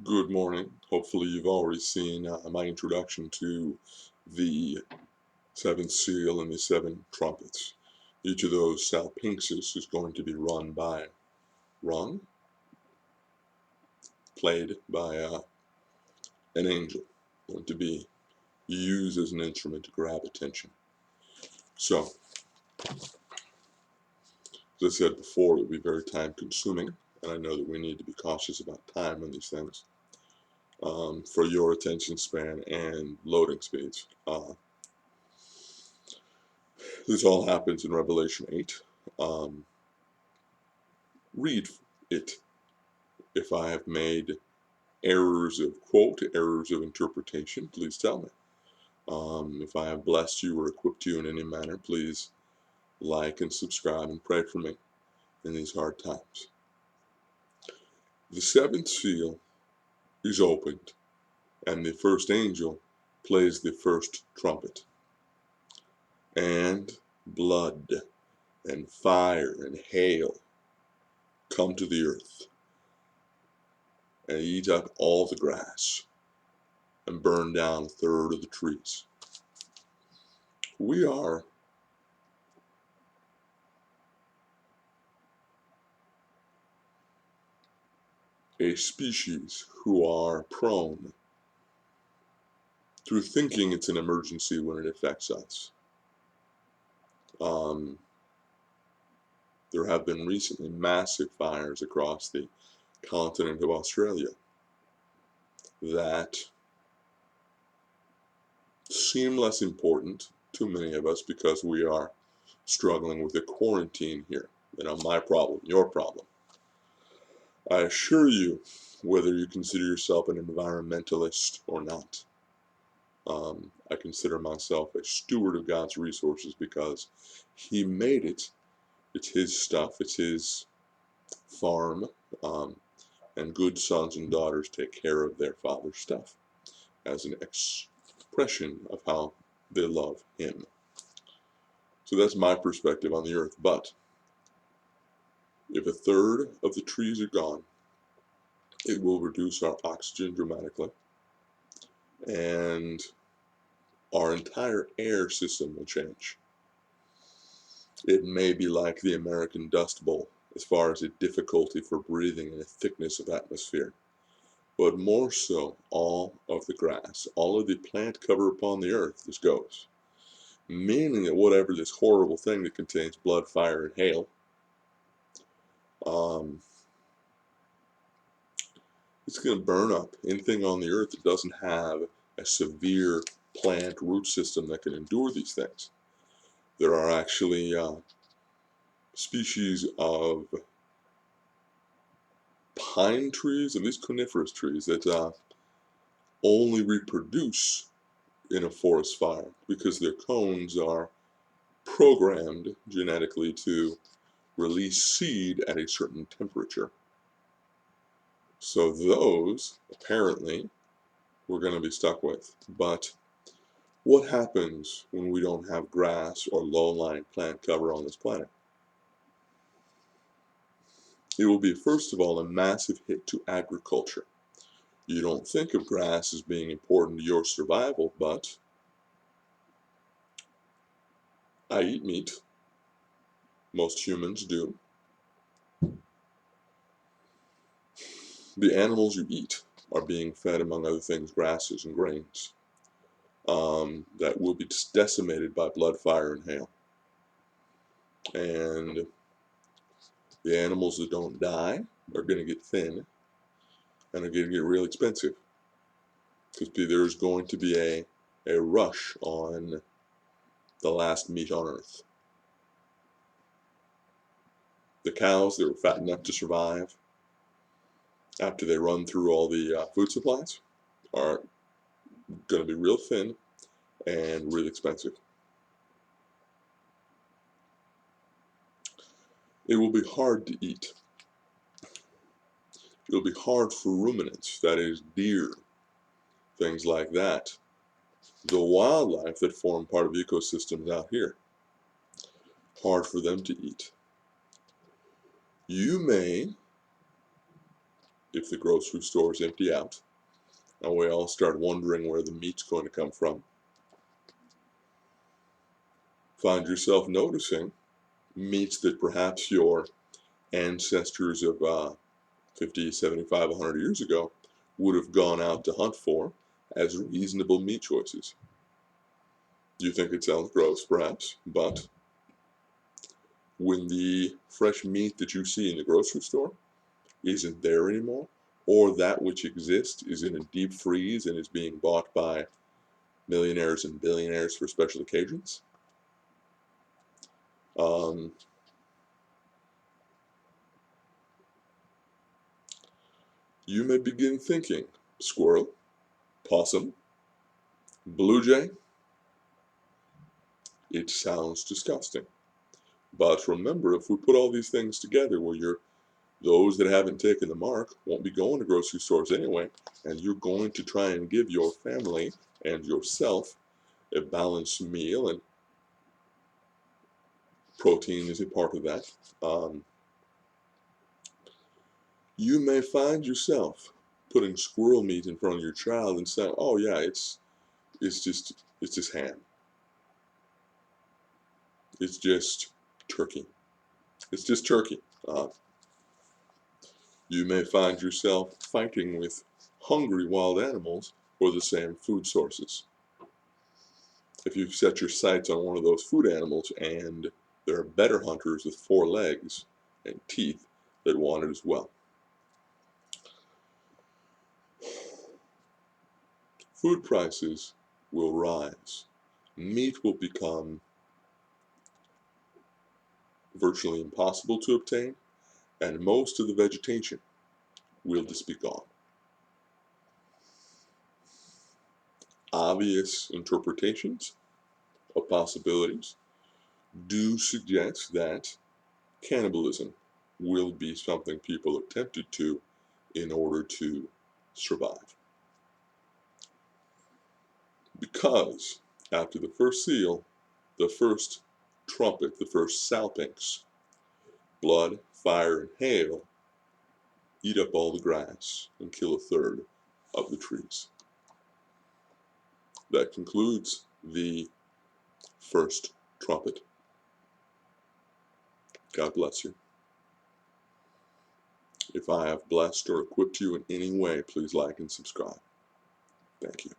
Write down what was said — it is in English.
Good morning. Hopefully you've already seen my introduction to the seventh seal and the seven trumpets. Each of those salpinxes is going to be played by an angel, going to be used as an instrument to grab attention. So, as I said before, it will be very time consuming, and I know that we need to be cautious about time on these things for your attention span and loading speeds. This all happens in Revelation 8. Um, read it. If I have made errors of quote, errors of interpretation, please tell me. If I have blessed you or equipped you in any manner, please like and subscribe and pray for me in these hard times. The seventh seal is opened, and the first angel plays the first trumpet. And blood and fire and hail come to the earth and eat up all the grass and burn down a third of the trees. We are a species who are prone to thinking it's an emergency when it affects us. Um, there have been recently massive fires across the continent of Australia that seem less important to many of us because we are struggling with a quarantine here. My problem, your problem. I assure you, whether you consider yourself an environmentalist or not, I consider myself a steward of God's resources because He made it. It's His stuff, it's His farm, um, and good sons and daughters take care of their father's stuff as an expression of how they love Him. So that's my perspective on the earth. But if a third of the trees are gone, it will reduce our oxygen dramatically, and our entire air system will change. It may be like the American Dust Bowl as far as a difficulty for breathing and a thickness of atmosphere, but more so all of the grass, all of the plant cover upon the earth just goes. Meaning that whatever this horrible thing that contains blood, fire, and hail, um, it's going to burn up anything on the earth that doesn't have a severe plant root system that can endure these things. There are actually species of pine trees, at least coniferous trees, that only reproduce in a forest fire because their cones are programmed genetically to release seed at a certain temperature. So those, apparently, we're going to be stuck with. But what happens when we don't have grass or low-lying plant cover on this planet? It will be, first of all, a massive hit to agriculture. You don't think of grass as being important to your survival, but I eat meat. Most humans do. The animals you eat are being fed, among other things, grasses and grains that will be decimated by blood, fire, and hail. And the animals that don't die are going to get thin and are going to get real expensive because there's going to be a rush on the last meat on earth. The cows that were fat enough to survive after they run through all the food supplies are going to be real thin and really expensive. It will be hard to eat. It'll be hard for ruminants, that is, deer, things like that. The wildlife that form part of ecosystems out here, hard for them to eat. You may, if the grocery stores empty out and we all start wondering where the meat's going to come from, find yourself noticing meats that perhaps your ancestors of 50, 75, 100 years ago would have gone out to hunt for as reasonable meat choices. You think it sounds gross, perhaps, but when the fresh meat that you see in the grocery store isn't there anymore, or that which exists is in a deep freeze and is being bought by millionaires and billionaires for special occasions, you may begin thinking, squirrel, possum, blue jay, it sounds disgusting. But remember, if we put all these things together, where those that haven't taken the mark won't be going to grocery stores anyway, and you're going to try and give your family and yourself a balanced meal, and protein is a part of that. You may find yourself putting squirrel meat in front of your child and saying, "Oh yeah, it's just ham. It's just turkey. It's just turkey." You may find yourself fighting with hungry wild animals for the same food sources. If you've set your sights on one of those food animals and there are better hunters with 4 legs and teeth that want it as well. Food prices will rise. Meat will become virtually impossible to obtain, and most of the vegetation will just be gone. Obvious interpretations of possibilities do suggest that cannibalism will be something people are tempted to in order to survive. Because after the first seal, the first trumpet, the first salpinx, blood, fire, and hail eat up all the grass and kill a third of the trees. That concludes the first trumpet. God bless you. If I have blessed or equipped you in any way, please like and subscribe. Thank you.